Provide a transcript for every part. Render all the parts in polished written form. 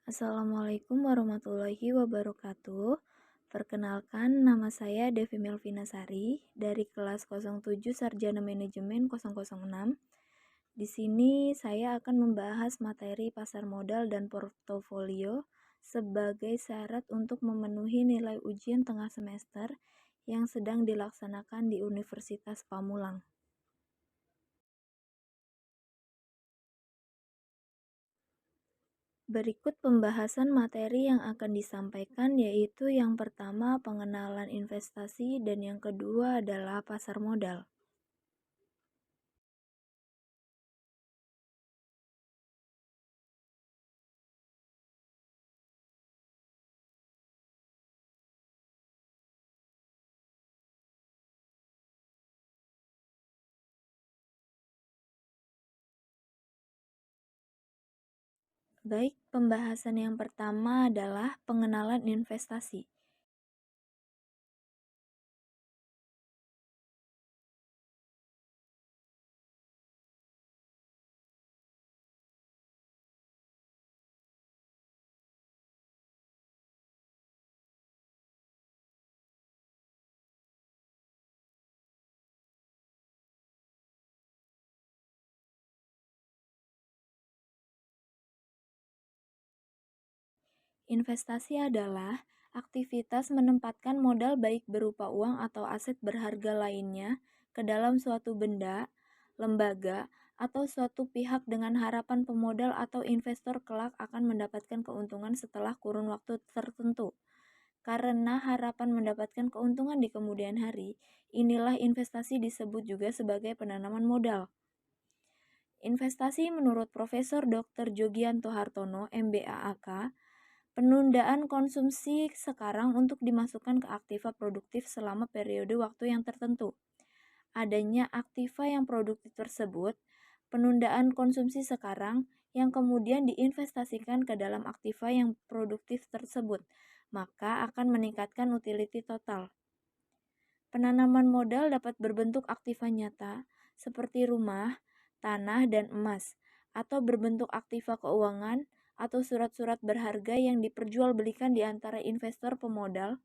Assalamualaikum warahmatullahi wabarakatuh. Perkenalkan, nama saya Devi Melvina Sari dari kelas 07 Sarjana Manajemen 006. Di sini saya akan membahas materi pasar modal dan portofolio sebagai syarat untuk memenuhi nilai ujian tengah semester yang sedang dilaksanakan di Universitas Pamulang. Berikut pembahasan materi yang akan disampaikan, yaitu yang pertama pengenalan investasi dan yang kedua adalah pasar modal. Baik, pembahasan yang pertama adalah pengenalan investasi. Investasi adalah aktivitas menempatkan modal baik berupa uang atau aset berharga lainnya ke dalam suatu benda, lembaga, atau suatu pihak dengan harapan pemodal atau investor kelak akan mendapatkan keuntungan setelah kurun waktu tertentu. Karena harapan mendapatkan keuntungan di kemudian hari, inilah investasi disebut juga sebagai penanaman modal. Investasi menurut Profesor Dr. Jogianto Hartono, MBAAK, penundaan konsumsi sekarang untuk dimasukkan ke aktiva produktif selama periode waktu yang tertentu. Adanya aktiva yang produktif tersebut, penundaan konsumsi sekarang yang kemudian diinvestasikan ke dalam aktiva yang produktif tersebut, maka akan meningkatkan utility total. Penanaman modal dapat berbentuk aktiva nyata seperti rumah, tanah, dan emas, atau berbentuk aktiva keuangan atau surat-surat berharga yang diperjualbelikan di antara investor pemodal.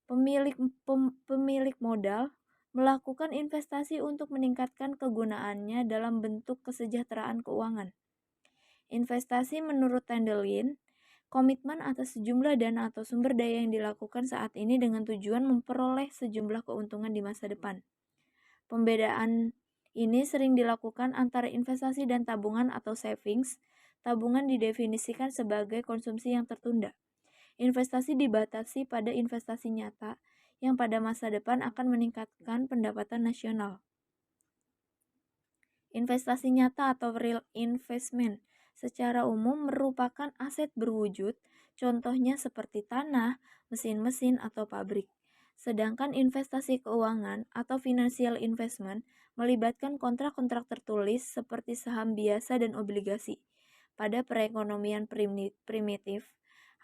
Pemilik modal melakukan investasi untuk meningkatkan kegunaannya dalam bentuk kesejahteraan keuangan. Investasi menurut Tendelin, komitmen atas sejumlah dana atau sumber daya yang dilakukan saat ini dengan tujuan memperoleh sejumlah keuntungan di masa depan. Pembedaan ini sering dilakukan antara investasi dan tabungan atau savings. Tabungan didefinisikan sebagai konsumsi yang tertunda. Investasi dibatasi pada investasi nyata yang pada masa depan akan meningkatkan pendapatan nasional. Investasi nyata atau real investment secara umum merupakan aset berwujud, contohnya seperti tanah, mesin-mesin, atau pabrik. Sedangkan investasi keuangan atau financial investment melibatkan kontrak-kontrak tertulis seperti saham biasa dan obligasi. Pada perekonomian primitif,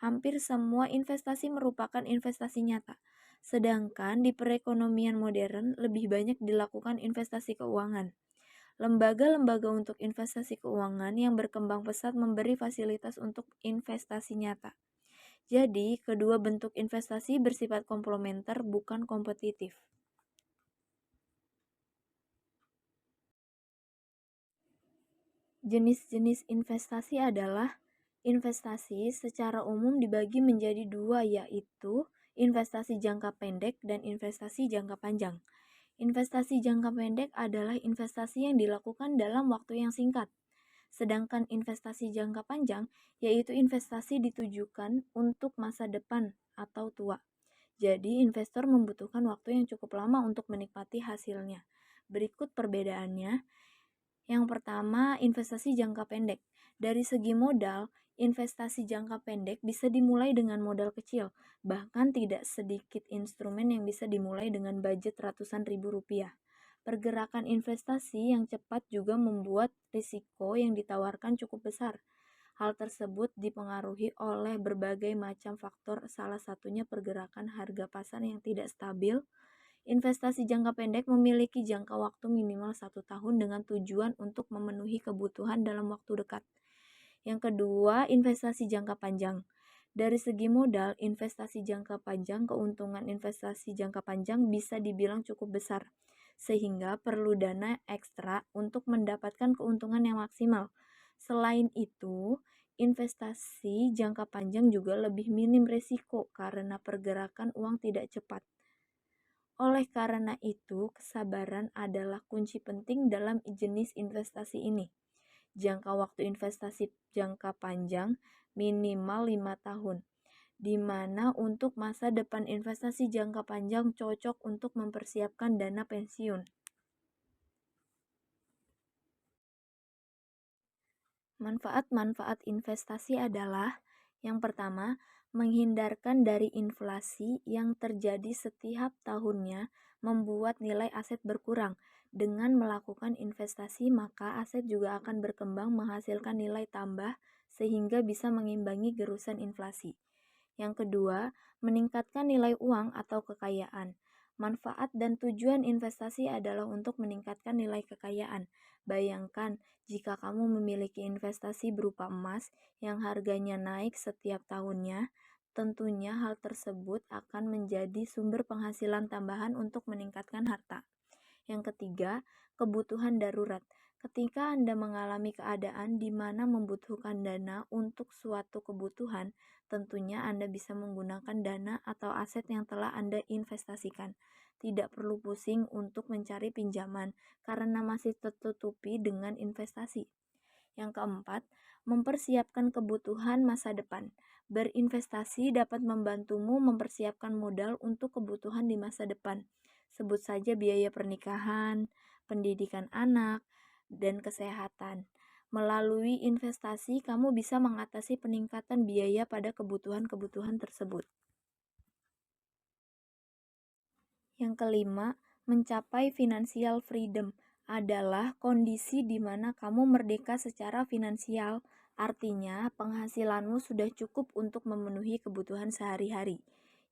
hampir semua investasi merupakan investasi nyata. Sedangkan di perekonomian modern lebih banyak dilakukan investasi keuangan. Lembaga-lembaga untuk investasi keuangan yang berkembang pesat memberi fasilitas untuk investasi nyata. Jadi, kedua bentuk investasi bersifat komplementer, bukan kompetitif. Jenis-jenis investasi adalah investasi secara umum dibagi menjadi dua, yaitu investasi jangka pendek dan investasi jangka panjang. Investasi jangka pendek adalah investasi yang dilakukan dalam waktu yang singkat. Sedangkan investasi jangka panjang yaitu investasi ditujukan untuk masa depan atau tua. Jadi, investor membutuhkan waktu yang cukup lama untuk menikmati hasilnya. Berikut perbedaannya. Yang pertama, investasi jangka pendek. Dari segi modal, investasi jangka pendek bisa dimulai dengan modal kecil, bahkan tidak sedikit instrumen yang bisa dimulai dengan budget ratusan ribu rupiah. Pergerakan investasi yang cepat juga membuat risiko yang ditawarkan cukup besar. Hal tersebut dipengaruhi oleh berbagai macam faktor, salah satunya pergerakan harga pasar yang tidak stabil. Investasi jangka pendek memiliki jangka waktu minimal 1 tahun dengan tujuan untuk memenuhi kebutuhan dalam waktu dekat. Yang kedua, investasi jangka panjang. Dari segi modal, investasi jangka panjang, keuntungan investasi jangka panjang bisa dibilang cukup besar, sehingga perlu dana ekstra untuk mendapatkan keuntungan yang maksimal. Selain itu, investasi jangka panjang juga lebih minim risiko karena pergerakan uang tidak cepat. Oleh karena itu, kesabaran adalah kunci penting dalam jenis investasi ini. Jangka waktu investasi jangka panjang minimal 5 tahun, di mana untuk masa depan investasi jangka panjang cocok untuk mempersiapkan dana pensiun. Manfaat-manfaat investasi adalah yang pertama, menghindarkan dari inflasi yang terjadi setiap tahunnya membuat nilai aset berkurang. Dengan melakukan investasi, maka aset juga akan berkembang menghasilkan nilai tambah sehingga bisa mengimbangi gerusan inflasi. Yang kedua, meningkatkan nilai uang atau kekayaan. Manfaat dan tujuan investasi adalah untuk meningkatkan nilai kekayaan. Bayangkan jika kamu memiliki investasi berupa emas yang harganya naik setiap tahunnya, tentunya hal tersebut akan menjadi sumber penghasilan tambahan untuk meningkatkan harta. Yang ketiga, kebutuhan darurat. Ketika Anda mengalami keadaan di mana membutuhkan dana untuk suatu kebutuhan, tentunya Anda bisa menggunakan dana atau aset yang telah Anda investasikan. Tidak perlu pusing untuk mencari pinjaman karena masih tertutupi dengan investasi. Yang keempat, mempersiapkan kebutuhan masa depan. Berinvestasi dapat membantumu mempersiapkan modal untuk kebutuhan di masa depan. Sebut saja biaya pernikahan, pendidikan anak, dan kesehatan. Melalui investasi, kamu bisa mengatasi peningkatan biaya pada kebutuhan-kebutuhan tersebut. Yang kelima, mencapai financial freedom adalah kondisi di mana kamu merdeka secara finansial. Artinya, penghasilanmu sudah cukup untuk memenuhi kebutuhan sehari-hari.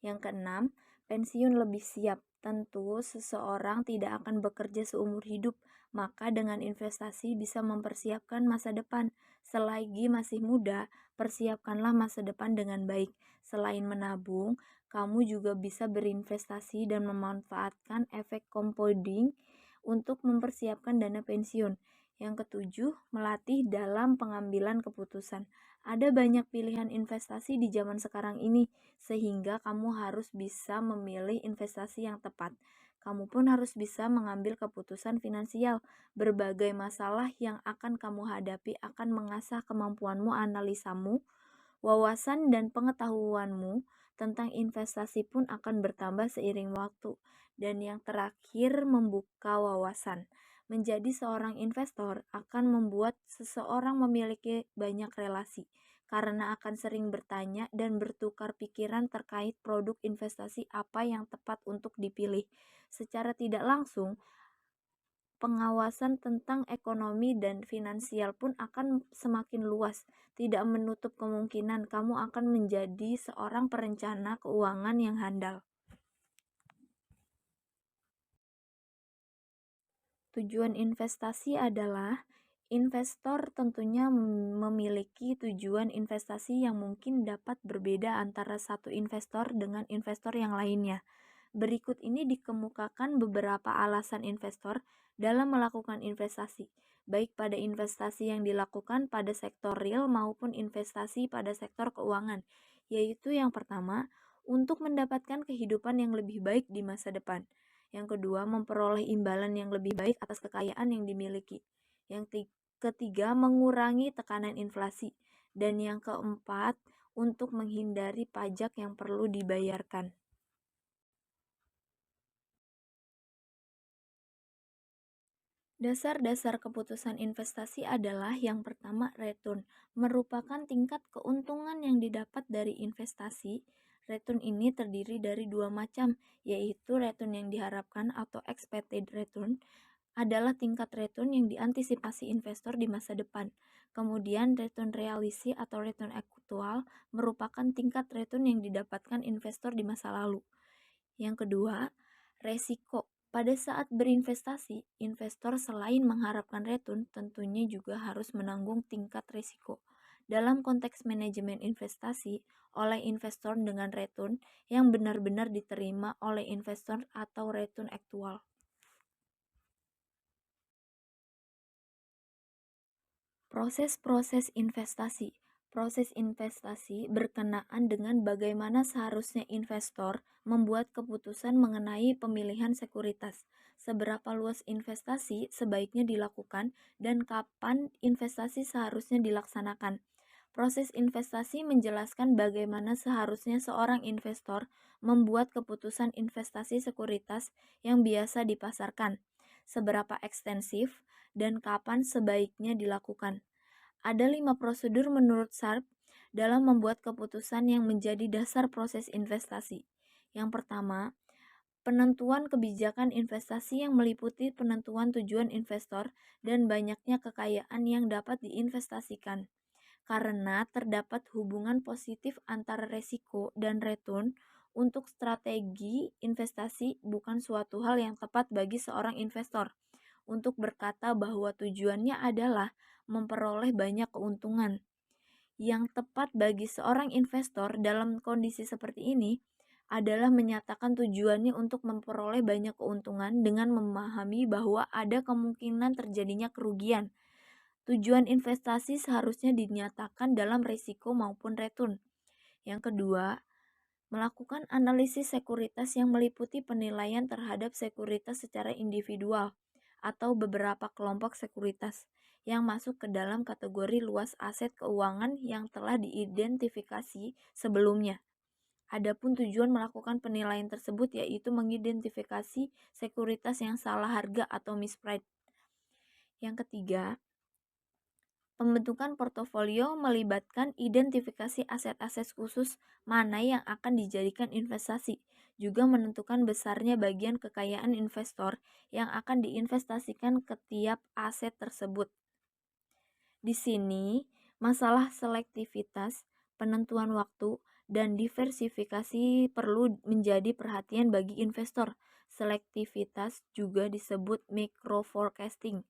Yang keenam, pensiun lebih siap. Tentu, seseorang tidak akan bekerja seumur hidup, maka dengan investasi bisa mempersiapkan masa depan. Selagi masih muda, persiapkanlah masa depan dengan baik. Selain menabung, kamu juga bisa berinvestasi dan memanfaatkan efek compounding untuk mempersiapkan dana pensiun. Yang ketujuh, melatih dalam pengambilan keputusan. Ada banyak pilihan investasi di zaman sekarang ini, sehingga kamu harus bisa memilih investasi yang tepat. Kamu pun harus bisa mengambil keputusan finansial. Berbagai masalah yang akan kamu hadapi akan mengasah kemampuanmu analisamu, wawasan dan pengetahuanmu tentang investasi pun akan bertambah seiring waktu. Dan yang terakhir, membuka wawasan. Menjadi seorang investor akan membuat seseorang memiliki banyak relasi, karena akan sering bertanya dan bertukar pikiran terkait produk investasi apa yang tepat untuk dipilih. Secara tidak langsung, pengawasan tentang ekonomi dan finansial pun akan semakin luas. Tidak menutup kemungkinan kamu akan menjadi seorang perencana keuangan yang handal. Tujuan investasi adalah investor tentunya memiliki tujuan investasi yang mungkin dapat berbeda antara satu investor dengan investor yang lainnya. Berikut ini dikemukakan beberapa alasan investor dalam melakukan investasi, baik pada investasi yang dilakukan pada sektor real maupun investasi pada sektor keuangan, yaitu yang pertama, untuk mendapatkan kehidupan yang lebih baik di masa depan. Yang kedua, memperoleh imbalan yang lebih baik atas kekayaan yang dimiliki. Yang ketiga, mengurangi tekanan inflasi. Dan yang keempat, untuk menghindari pajak yang perlu dibayarkan. Dasar-dasar keputusan investasi adalah yang pertama return, merupakan tingkat keuntungan yang didapat dari investasi. Return ini terdiri dari dua macam, yaitu return yang diharapkan atau expected return adalah tingkat return yang diantisipasi investor di masa depan. Kemudian return realisi atau return aktual merupakan tingkat return yang didapatkan investor di masa lalu. Yang kedua, resiko. Pada saat berinvestasi, investor selain mengharapkan return, tentunya juga harus menanggung tingkat resiko. dalam konteks manajemen investasi oleh investor dengan return yang benar-benar diterima oleh investor atau return aktual. Proses-proses investasi. Proses investasi berkenaan dengan bagaimana seharusnya investor membuat keputusan mengenai pemilihan sekuritas, seberapa luas investasi sebaiknya dilakukan, dan kapan investasi seharusnya dilaksanakan. Proses investasi menjelaskan bagaimana seharusnya seorang investor membuat keputusan investasi sekuritas yang biasa dipasarkan, seberapa ekstensif, dan kapan sebaiknya dilakukan. Ada 5 prosedur menurut Sharpe dalam membuat keputusan yang menjadi dasar proses investasi. Yang pertama, penentuan kebijakan investasi yang meliputi penentuan tujuan investor dan banyaknya kekayaan yang dapat diinvestasikan. Karena terdapat hubungan positif antara resiko dan return, untuk strategi investasi bukan suatu hal yang tepat bagi seorang investor untuk berkata bahwa tujuannya adalah memperoleh banyak keuntungan. Yang tepat bagi seorang investor dalam kondisi seperti ini adalah menyatakan tujuannya untuk memperoleh banyak keuntungan dengan memahami bahwa ada kemungkinan terjadinya kerugian. Tujuan investasi seharusnya dinyatakan dalam risiko maupun return. Yang kedua, melakukan analisis sekuritas yang meliputi penilaian terhadap sekuritas secara individual atau beberapa kelompok sekuritas yang masuk ke dalam kategori luas aset keuangan yang telah diidentifikasi sebelumnya. Adapun tujuan melakukan penilaian tersebut yaitu mengidentifikasi sekuritas yang salah harga atau mispriced. Yang ketiga, pembentukan portofolio melibatkan identifikasi aset-aset khusus mana yang akan dijadikan investasi, juga menentukan besarnya bagian kekayaan investor yang akan diinvestasikan ke tiap aset tersebut. Di sini, masalah selektivitas, penentuan waktu, dan diversifikasi perlu menjadi perhatian bagi investor. Selektivitas juga disebut micro forecasting,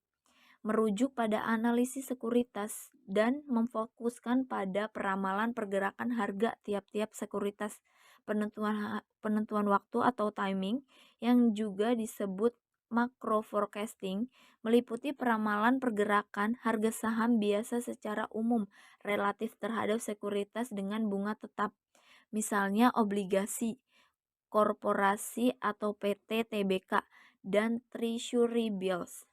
merujuk pada analisis sekuritas dan memfokuskan pada peramalan pergerakan harga tiap-tiap sekuritas. Penentuan waktu atau timing yang juga disebut macro forecasting meliputi peramalan pergerakan harga saham biasa secara umum relatif terhadap sekuritas dengan bunga tetap, misalnya obligasi, korporasi atau PT TBK, dan treasury bills.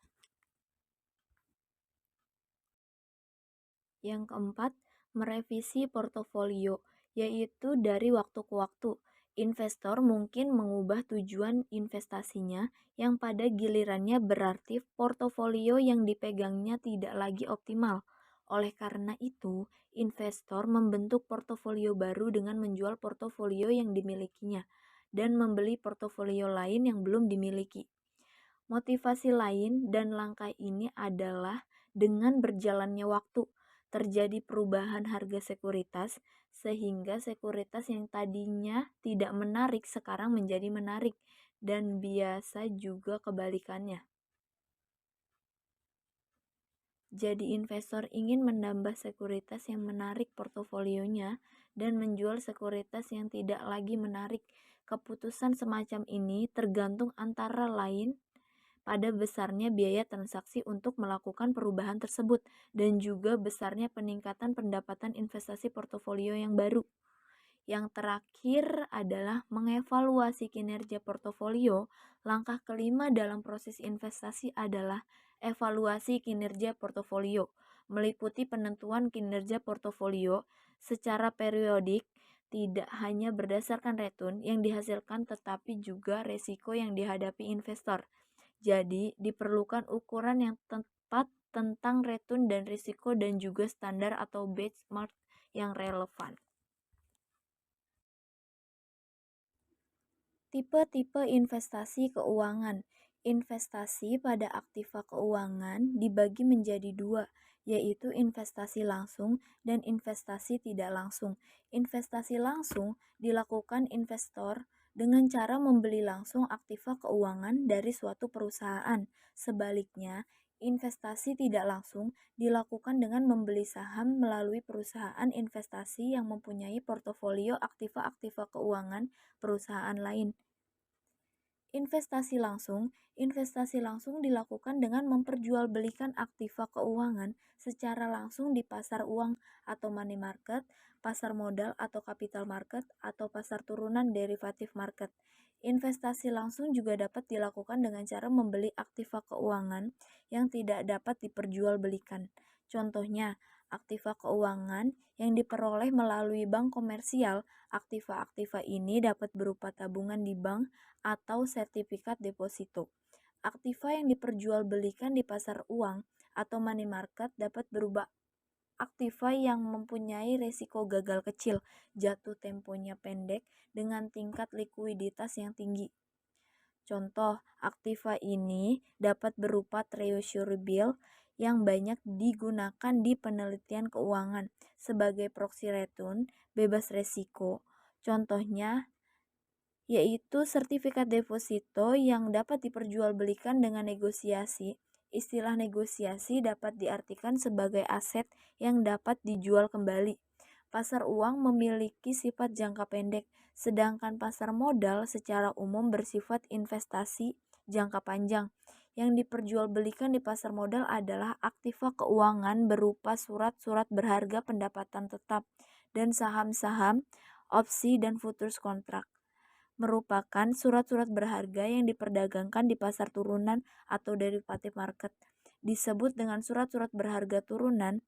Yang keempat, merevisi portofolio, yaitu dari waktu ke waktu. Investor mungkin mengubah tujuan investasinya yang pada gilirannya berarti portofolio yang dipegangnya tidak lagi optimal. Oleh karena itu, investor membentuk portofolio baru dengan menjual portofolio yang dimilikinya dan membeli portofolio lain yang belum dimiliki. Motivasi lain dan langkah ini adalah dengan berjalannya waktu, terjadi perubahan harga sekuritas, sehingga sekuritas yang tadinya tidak menarik sekarang menjadi menarik, dan biasa juga kebalikannya. Jadi investor ingin menambah sekuritas yang menarik portofolionya dan menjual sekuritas yang tidak lagi menarik. Keputusan semacam ini tergantung antara lain pada besarnya biaya transaksi untuk melakukan perubahan tersebut dan juga besarnya peningkatan pendapatan investasi portofolio yang baru. Yang terakhir adalah mengevaluasi kinerja portofolio. Langkah kelima dalam proses investasi adalah evaluasi kinerja portofolio, meliputi penentuan kinerja portofolio secara periodik, tidak hanya berdasarkan return yang dihasilkan tetapi juga resiko yang dihadapi investor. Jadi, diperlukan ukuran yang tepat tentang return dan risiko dan juga standar atau benchmark yang relevan. Tipe-tipe investasi keuangan. Investasi pada aktiva keuangan dibagi menjadi dua, yaitu investasi langsung dan investasi tidak langsung. Investasi langsung dilakukan investor dengan cara membeli langsung aktiva keuangan dari suatu perusahaan. Sebaliknya, investasi tidak langsung dilakukan dengan membeli saham melalui perusahaan investasi yang mempunyai portofolio aktiva-aktiva keuangan perusahaan lain. Investasi langsung dilakukan dengan memperjualbelikan aktiva keuangan secara langsung di pasar uang atau money market, pasar modal atau capital market, atau pasar turunan derivative market. Investasi langsung juga dapat dilakukan dengan cara membeli aktiva keuangan yang tidak dapat diperjualbelikan. Contohnya, aktiva keuangan yang diperoleh melalui bank komersial. Aktiva-aktiva ini dapat berupa tabungan di bank atau sertifikat deposito. Aktiva yang diperjualbelikan di pasar uang atau money market dapat berubah aktiva yang mempunyai resiko gagal kecil, jatuh temponya pendek, dengan tingkat likuiditas yang tinggi. Contoh, aktiva ini dapat berupa treasury bill yang banyak digunakan di penelitian keuangan sebagai proxy return bebas resiko. Contohnya yaitu sertifikat deposito yang dapat diperjualbelikan dengan negosiasi. Istilah negosiasi dapat diartikan sebagai aset yang dapat dijual kembali. Pasar uang memiliki sifat jangka pendek, sedangkan pasar modal secara umum bersifat investasi jangka panjang. Yang diperjualbelikan di pasar modal adalah aktiva keuangan berupa surat-surat berharga pendapatan tetap dan saham-saham, opsi, dan futures kontrak. Merupakan surat-surat berharga yang diperdagangkan di pasar turunan atau derivative market. Disebut dengan surat-surat berharga turunan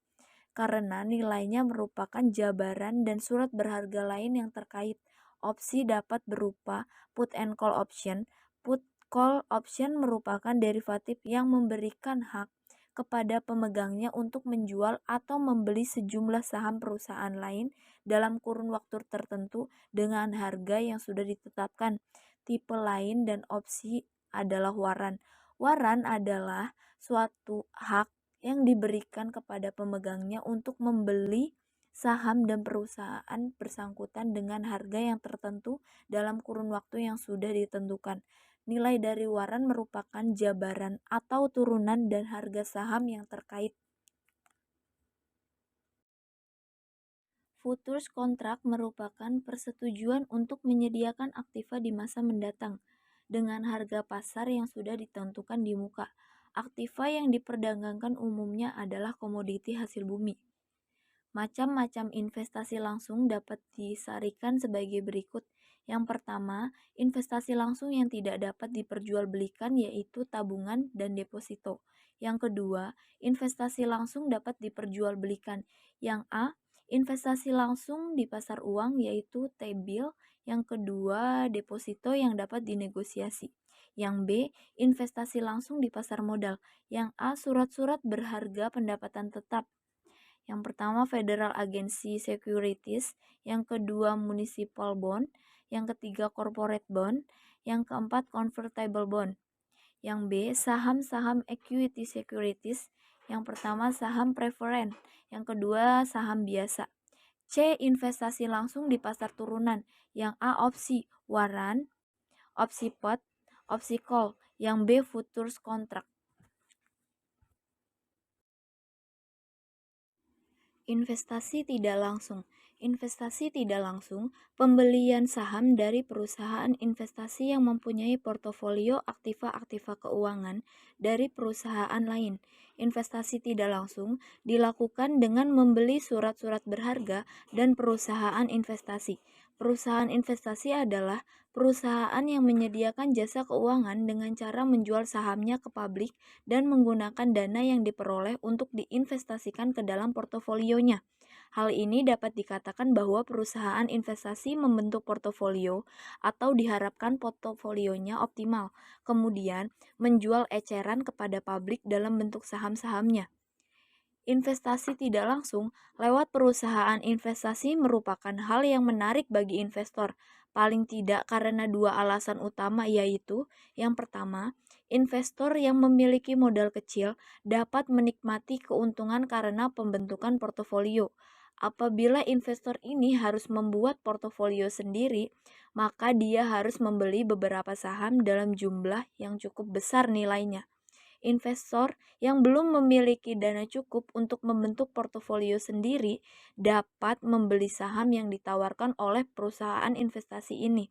karena nilainya merupakan jabaran dan surat berharga lain yang terkait. Opsi dapat berupa put and call option. Put call option merupakan derivatif yang memberikan hak kepada pemegangnya untuk menjual atau membeli sejumlah saham perusahaan lain dalam kurun waktu tertentu dengan harga yang sudah ditetapkan. Tipe lain dan opsi adalah waran. Waran adalah suatu hak yang diberikan kepada pemegangnya untuk membeli saham dan perusahaan bersangkutan dengan harga yang tertentu dalam kurun waktu yang sudah ditentukan. Nilai dari waran merupakan jabaran atau turunan dan harga saham yang terkait. Futures kontrak merupakan persetujuan untuk menyediakan aktiva di masa mendatang dengan harga pasar yang sudah ditentukan di muka. Aktiva yang diperdagangkan umumnya adalah komoditi hasil bumi. Macam-macam investasi langsung dapat disarikan sebagai berikut. Yang pertama, investasi langsung yang tidak dapat diperjualbelikan yaitu tabungan dan deposito. Yang kedua, investasi langsung dapat diperjualbelikan. Yang A, investasi langsung di pasar uang yaitu T-bill. Yang kedua, deposito yang dapat dinegosiasi. Yang B, investasi langsung di pasar modal. Yang A, surat-surat berharga pendapatan tetap. Yang pertama Federal Agency Securities, yang kedua Municipal Bond, yang ketiga Corporate Bond, yang keempat Convertible Bond. Yang B, saham-saham equity securities, yang pertama saham preferred, yang kedua saham biasa. C, investasi langsung di pasar turunan, yang A opsi waran, opsi put, opsi call, yang B futures contract. Investasi tidak langsung. Investasi tidak langsung, pembelian saham dari perusahaan investasi yang mempunyai portofolio aktiva-aktiva keuangan dari perusahaan lain. Investasi tidak langsung dilakukan dengan membeli surat-surat berharga dan perusahaan investasi. Perusahaan investasi adalah perusahaan yang menyediakan jasa keuangan dengan cara menjual sahamnya ke publik dan menggunakan dana yang diperoleh untuk diinvestasikan ke dalam portofolionya. Hal ini dapat dikatakan bahwa perusahaan investasi membentuk portofolio atau diharapkan portofolionya optimal, kemudian menjual eceran kepada publik dalam bentuk saham-sahamnya. Investasi tidak langsung lewat perusahaan investasi merupakan hal yang menarik bagi investor, paling tidak karena dua alasan utama yaitu, yang pertama, investor yang memiliki modal kecil dapat menikmati keuntungan karena pembentukan portofolio. Apabila investor ini harus membuat portofolio sendiri, maka dia harus membeli beberapa saham dalam jumlah yang cukup besar nilainya. Investor yang belum memiliki dana cukup untuk membentuk portofolio sendiri dapat membeli saham yang ditawarkan oleh perusahaan investasi ini.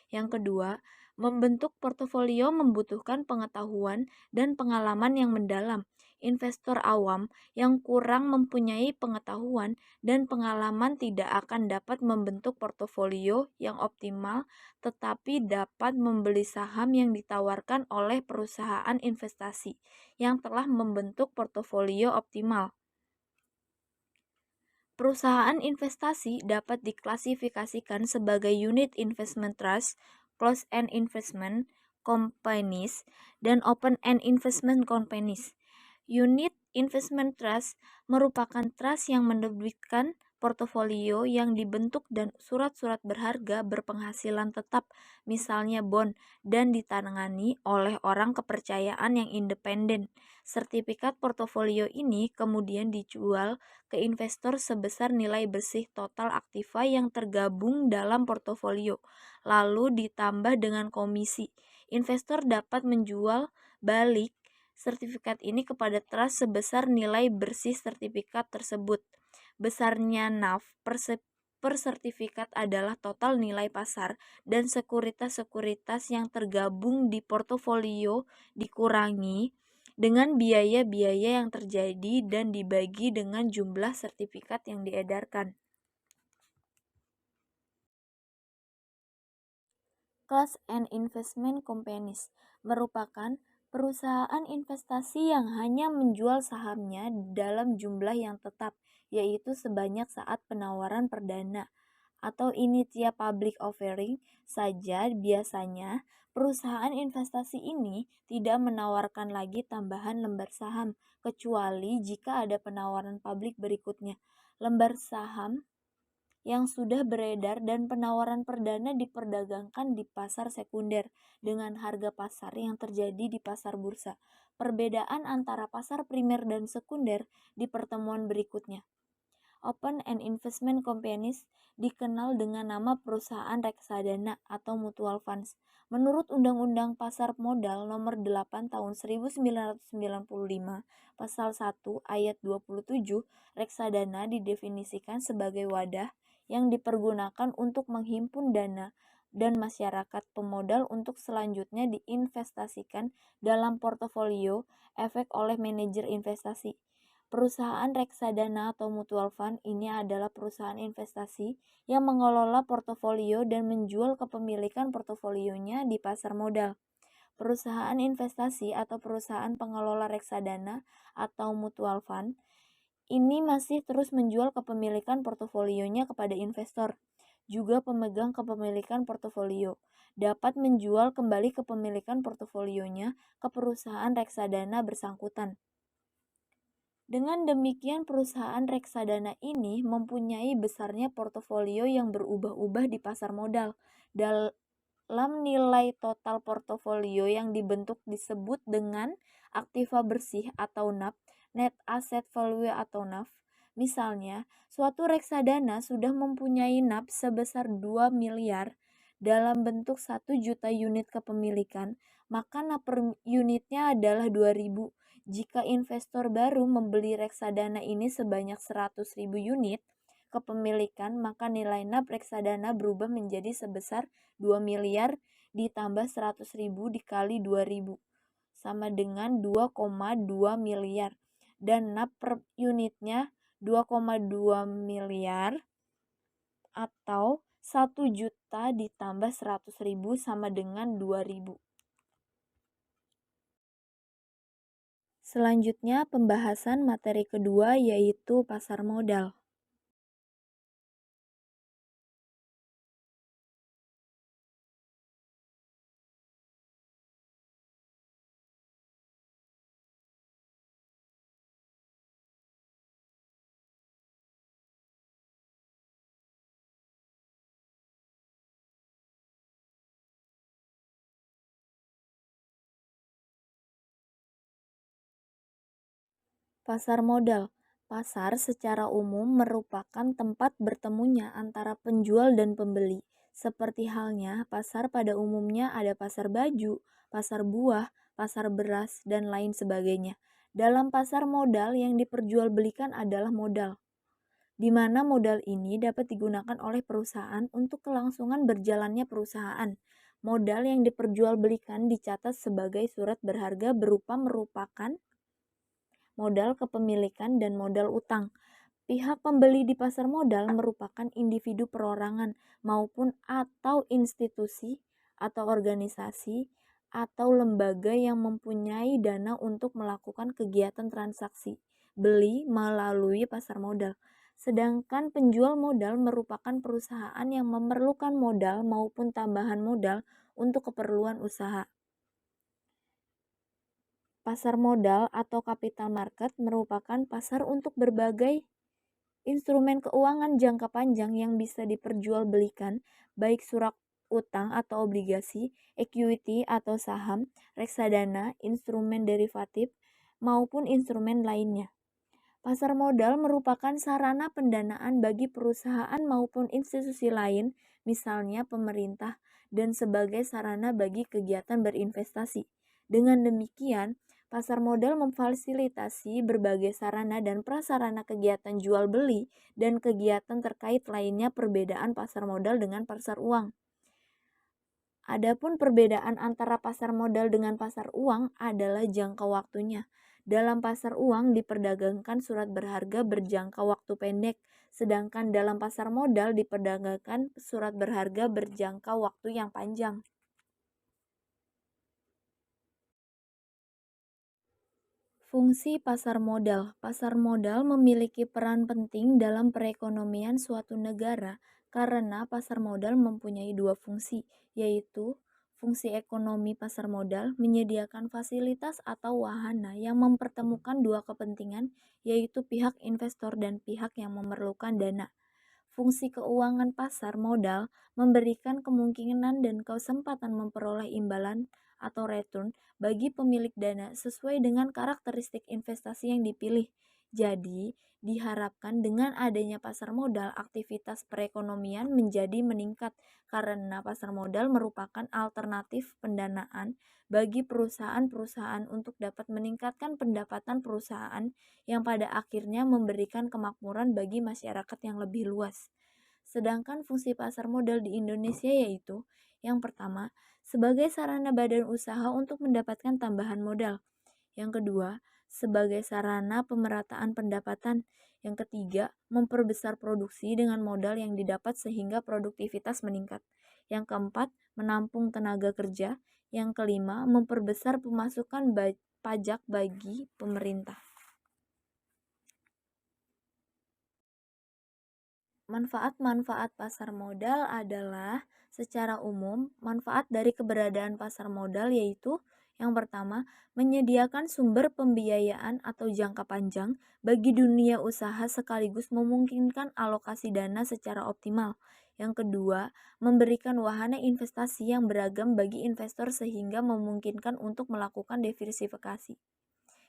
Yang kedua, membentuk portofolio membutuhkan pengetahuan dan pengalaman yang mendalam. Investor awam yang kurang mempunyai pengetahuan dan pengalaman tidak akan dapat membentuk portofolio yang optimal, tetapi dapat membeli saham yang ditawarkan oleh perusahaan investasi yang telah membentuk portofolio optimal. Perusahaan investasi dapat diklasifikasikan sebagai unit investment trust, closed-end investment companies, dan open-end investment companies. Unit investment trust merupakan trust yang menerbitkan portofolio yang dibentuk dan surat-surat berharga berpenghasilan tetap, misalnya bond, dan ditangani oleh orang kepercayaan yang independen. Sertifikat portofolio ini kemudian dijual ke investor sebesar nilai bersih total aktiva yang tergabung dalam portofolio, lalu ditambah dengan komisi. Investor dapat menjual balik sertifikat ini kepada trust sebesar nilai bersih sertifikat tersebut. Besarnya NAV per sertifikat adalah total nilai pasar dan sekuritas-sekuritas yang tergabung di portofolio dikurangi dengan biaya-biaya yang terjadi dan dibagi dengan jumlah sertifikat yang diedarkan. Closed-end investment companies merupakan perusahaan investasi yang hanya menjual sahamnya dalam jumlah yang tetap, yaitu sebanyak saat penawaran perdana atau initial public offering saja. Biasanya, perusahaan investasi ini tidak menawarkan lagi tambahan lembar saham, kecuali jika ada penawaran publik berikutnya. Lembar saham yang sudah beredar dan penawaran perdana diperdagangkan di pasar sekunder dengan harga pasar yang terjadi di pasar bursa. Perbedaan antara pasar primer dan sekunder di pertemuan berikutnya. Open and investment companies dikenal dengan nama perusahaan reksadana atau mutual funds. Menurut Undang-Undang Pasar Modal Nomor 8 Tahun 1995, Pasal 1 Ayat 27, reksadana didefinisikan sebagai wadah yang dipergunakan untuk menghimpun dana dan masyarakat pemodal untuk selanjutnya diinvestasikan dalam portofolio efek oleh manajer investasi. Perusahaan reksadana atau mutual fund ini adalah perusahaan investasi yang mengelola portofolio dan menjual kepemilikan portofolionya di pasar modal. Perusahaan investasi atau perusahaan pengelola reksadana atau mutual fund ini masih terus menjual kepemilikan portofolionya kepada investor. Juga pemegang kepemilikan portofolio dapat menjual kembali kepemilikan portofolionya ke perusahaan reksadana bersangkutan. Dengan demikian, perusahaan reksadana ini mempunyai besarnya portofolio yang berubah-ubah di pasar modal. Dalam nilai total portofolio yang dibentuk disebut dengan aktiva bersih atau NAV, net asset value atau NAV. Misalnya, suatu reksadana sudah mempunyai NAV sebesar 2 miliar dalam bentuk 1 juta unit kepemilikan, maka NAV per unitnya adalah 2.000. Jika investor baru membeli reksadana ini sebanyak 100.000 unit kepemilikan, maka nilai NAV reksadana berubah menjadi sebesar 2 miliar ditambah 100.000 dikali 2.000 sama dengan 2,2 miliar dan NAV per unitnya 2,2 miliar atau 1 juta ditambah 100.000 sama dengan 2.000. Selanjutnya pembahasan materi kedua yaitu pasar modal. Pasar modal Pasar secara umum merupakan tempat bertemunya antara penjual dan pembeli. Seperti halnya pasar pada umumnya ada pasar baju, pasar buah, pasar beras, dan lain sebagainya. Dalam pasar modal yang diperjualbelikan adalah modal, di mana modal ini dapat digunakan oleh perusahaan untuk kelangsungan berjalannya perusahaan. Modal yang diperjualbelikan dicatat sebagai surat berharga berupa merupakan modal kepemilikan dan modal utang. Pihak pembeli di pasar modal merupakan individu perorangan maupun atau institusi atau organisasi atau lembaga yang mempunyai dana untuk melakukan kegiatan transaksi beli melalui pasar modal. Sedangkan penjual modal merupakan perusahaan yang memerlukan modal maupun tambahan modal untuk keperluan usaha. Pasar modal atau capital market merupakan pasar untuk berbagai instrumen keuangan jangka panjang yang bisa diperjualbelikan, baik surat utang atau obligasi, equity atau saham, reksadana, instrumen derivatif, maupun instrumen lainnya. Pasar modal merupakan sarana pendanaan bagi perusahaan maupun institusi lain, misalnya pemerintah, dan sebagai sarana bagi kegiatan berinvestasi. Dengan demikian, pasar modal memfasilitasi berbagai sarana dan prasarana kegiatan jual beli dan kegiatan terkait lainnya. Perbedaan pasar modal dengan pasar uang. Adapun perbedaan antara pasar modal dengan pasar uang adalah jangka waktunya. Dalam pasar uang diperdagangkan surat berharga berjangka waktu pendek, sedangkan dalam pasar modal diperdagangkan surat berharga berjangka waktu yang panjang. Fungsi pasar modal. Pasar modal memiliki peran penting dalam perekonomian suatu negara karena pasar modal mempunyai dua fungsi, yaitu fungsi ekonomi. Pasar modal menyediakan fasilitas atau wahana yang mempertemukan dua kepentingan, yaitu pihak investor dan pihak yang memerlukan dana. Fungsi keuangan. Pasar modal memberikan kemungkinan dan kesempatan memperoleh imbalan atau return bagi pemilik dana sesuai dengan karakteristik investasi yang dipilih. Jadi, diharapkan dengan adanya pasar modal, aktivitas perekonomian menjadi meningkat karena pasar modal merupakan alternatif pendanaan bagi perusahaan-perusahaan untuk dapat meningkatkan pendapatan perusahaan yang pada akhirnya memberikan kemakmuran bagi masyarakat yang lebih luas. Sedangkan fungsi pasar modal di Indonesia yaitu yang pertama, sebagai sarana badan usaha untuk mendapatkan tambahan modal. Yang kedua, sebagai sarana pemerataan pendapatan. Yang ketiga, memperbesar produksi dengan modal yang didapat sehingga produktivitas meningkat. Yang keempat, menampung tenaga kerja. Yang kelima, memperbesar pemasukan pajak bagi pemerintah. Manfaat-manfaat pasar modal adalah secara umum, manfaat dari keberadaan pasar modal yaitu yang pertama, menyediakan sumber pembiayaan atau jangka panjang bagi dunia usaha sekaligus memungkinkan alokasi dana secara optimal. Yang kedua, memberikan wahana investasi yang beragam bagi investor sehingga memungkinkan untuk melakukan diversifikasi.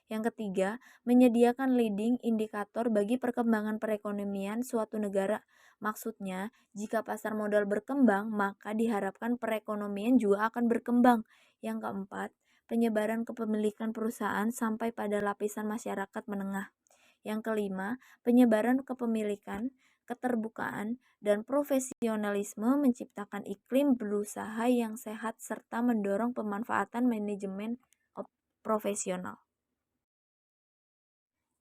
Yang ketiga, menyediakan leading indikator bagi perkembangan perekonomian suatu negara. Maksudnya, jika pasar modal berkembang, maka diharapkan perekonomian juga akan berkembang. Yang keempat, penyebaran kepemilikan perusahaan sampai pada lapisan masyarakat menengah. Yang kelima, penyebaran kepemilikan, keterbukaan, dan profesionalisme menciptakan iklim berusaha yang sehat serta mendorong pemanfaatan manajemen profesional.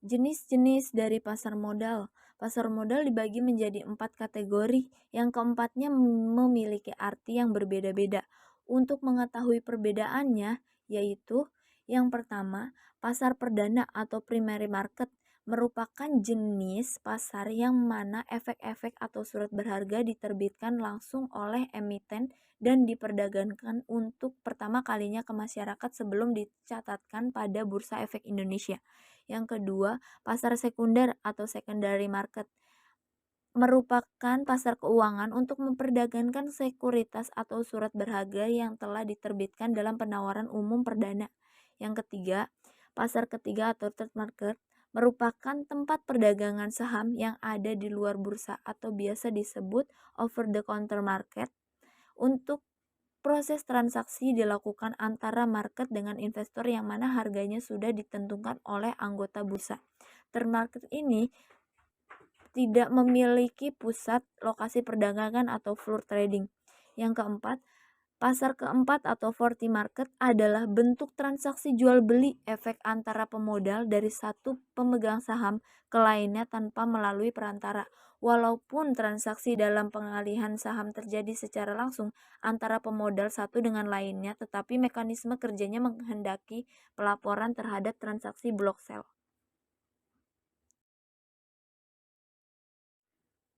Jenis-jenis dari pasar modal. Pasar modal dibagi menjadi 4 kategori, yang keempatnya memiliki arti yang berbeda-beda. Untuk mengetahui perbedaannya, yaitu yang pertama, pasar perdana atau primary market merupakan jenis pasar yang mana efek-efek atau surat berharga diterbitkan langsung oleh emiten dan diperdagangkan untuk pertama kalinya ke masyarakat sebelum dicatatkan pada Bursa Efek Indonesia. Yang kedua, pasar sekunder atau secondary market merupakan pasar keuangan untuk memperdagangkan sekuritas atau surat berharga yang telah diterbitkan dalam penawaran umum perdana. Yang ketiga, pasar ketiga atau third market merupakan tempat perdagangan saham yang ada di luar bursa atau biasa disebut over the counter market. Untuk proses transaksi dilakukan antara market dengan investor yang mana harganya sudah ditentukan oleh anggota bursa. Term market ini tidak memiliki pusat lokasi perdagangan atau floor trading. Yang keempat, pasar keempat atau forty market adalah bentuk transaksi jual beli efek antara pemodal dari satu pemegang saham ke lainnya tanpa melalui perantara. Walaupun transaksi dalam pengalihan saham terjadi secara langsung antara pemodal satu dengan lainnya, tetapi mekanisme kerjanya menghendaki pelaporan terhadap transaksi block sale.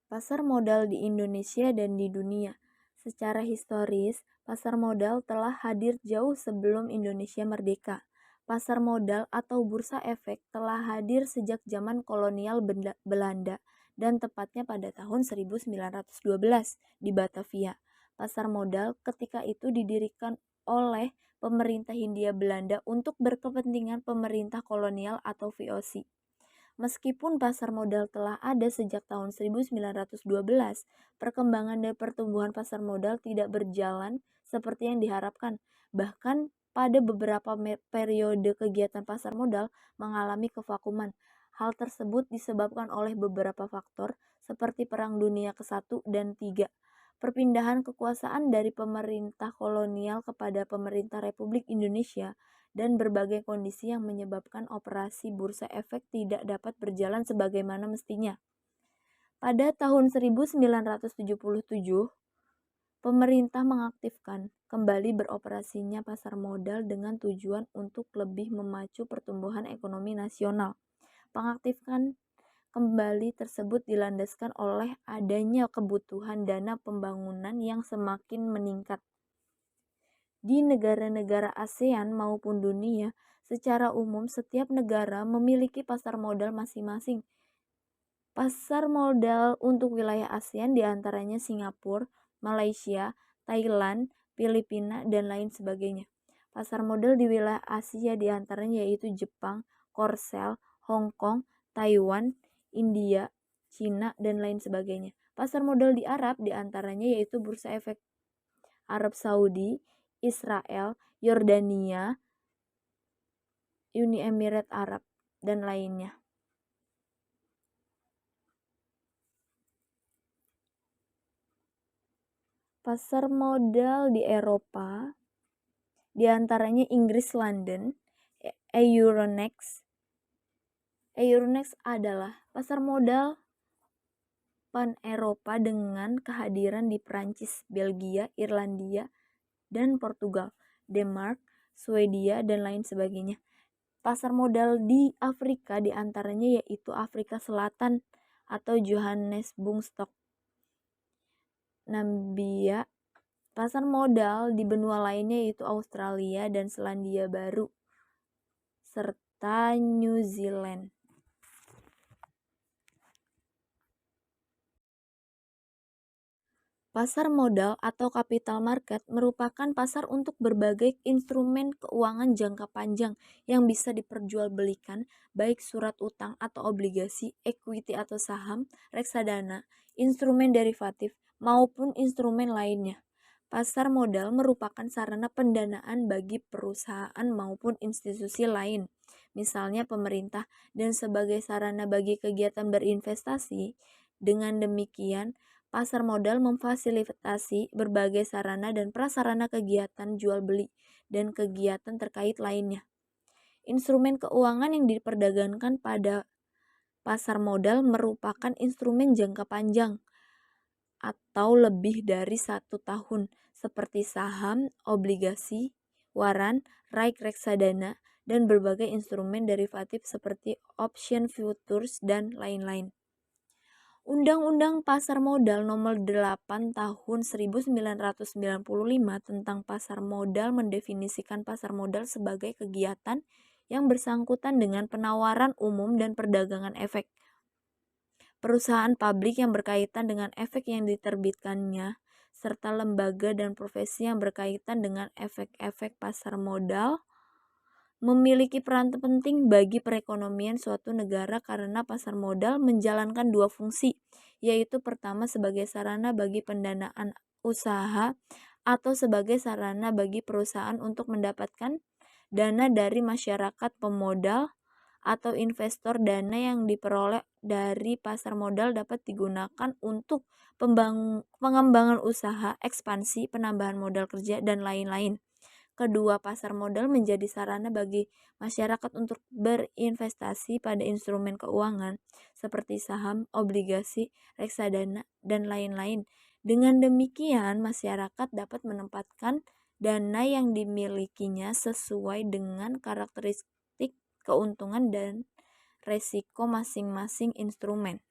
Pasar modal di Indonesia dan di dunia. Secara historis, pasar modal telah hadir jauh sebelum Indonesia merdeka. Pasar modal atau bursa efek telah hadir sejak zaman kolonial Belanda dan tepatnya pada tahun 1912 di Batavia. Pasar modal ketika itu didirikan oleh pemerintah Hindia Belanda untuk berkepentingan pemerintah kolonial atau VOC. Meskipun pasar modal telah ada sejak tahun 1912, perkembangan dan pertumbuhan pasar modal tidak berjalan seperti yang diharapkan. Bahkan pada beberapa periode kegiatan pasar modal mengalami kevakuman. Hal tersebut disebabkan oleh beberapa faktor seperti Perang Dunia ke-1 dan 3, perpindahan kekuasaan dari pemerintah kolonial kepada pemerintah Republik Indonesia, dan berbagai kondisi yang menyebabkan operasi bursa efek tidak dapat berjalan sebagaimana mestinya. Pada tahun 1977, pemerintah mengaktifkan kembali beroperasinya pasar modal dengan tujuan untuk lebih memacu pertumbuhan ekonomi nasional. Pengaktifkan kembali tersebut dilandaskan oleh adanya kebutuhan dana pembangunan yang semakin meningkat. Di negara-negara ASEAN maupun dunia, secara umum setiap negara memiliki pasar modal masing-masing. Pasar modal untuk wilayah ASEAN diantaranya Singapura, Malaysia, Thailand, Filipina, dan lain sebagainya. Pasar modal di wilayah Asia diantaranya yaitu Jepang, Korsel, Hong Kong, Taiwan, India, Cina, dan lain sebagainya. Pasar modal di Arab diantaranya yaitu Bursa Efek Arab Saudi, Israel, Yordania, Uni Emirat Arab, dan lainnya. Pasar modal di Eropa, diantaranya Inggris London, Euronext. Euronext adalah pasar modal pan-Eropa dengan kehadiran di Prancis, Belgia, Irlandia, dan Portugal, Denmark, Swedia, dan lain sebagainya. Pasar modal di Afrika diantaranya yaitu Afrika Selatan atau Johannesburg Stock, Namibia. Pasar modal di benua lainnya yaitu Australia dan Selandia Baru, serta New Zealand. Pasar modal atau capital market merupakan pasar untuk berbagai instrumen keuangan jangka panjang yang bisa diperjualbelikan, baik surat utang atau obligasi, equity atau saham, reksadana, instrumen derivatif, maupun instrumen lainnya. Pasar modal merupakan sarana pendanaan bagi perusahaan maupun institusi lain, misalnya pemerintah, dan sebagai sarana bagi kegiatan berinvestasi. Dengan demikian, pasar modal memfasilitasi berbagai sarana dan prasarana kegiatan jual beli dan kegiatan terkait lainnya. Instrumen keuangan yang diperdagangkan pada pasar modal merupakan instrumen jangka panjang atau lebih dari 1 tahun seperti saham, obligasi, waran, reksadana, dan berbagai instrumen derivatif seperti option futures dan lain-lain. Undang-Undang Pasar Modal Nomor 8 Tahun 1995 tentang pasar modal mendefinisikan pasar modal sebagai kegiatan yang bersangkutan dengan penawaran umum dan perdagangan efek. Perusahaan publik yang berkaitan dengan efek yang diterbitkannya, serta lembaga dan profesi yang berkaitan dengan efek-efek pasar modal memiliki peran penting bagi perekonomian suatu negara karena pasar modal menjalankan dua fungsi, yaitu pertama sebagai sarana bagi pendanaan usaha atau sebagai sarana bagi perusahaan untuk mendapatkan dana dari masyarakat pemodal atau investor. Dana yang diperoleh dari pasar modal dapat digunakan untuk pengembangan usaha, ekspansi, penambahan modal kerja, dan lain-lain. Kedua, pasar modal menjadi sarana bagi masyarakat untuk berinvestasi pada instrumen keuangan seperti saham, obligasi, reksadana, dan lain-lain. Dengan demikian, masyarakat dapat menempatkan dana yang dimilikinya sesuai dengan karakteristik keuntungan dan resiko masing-masing instrumen.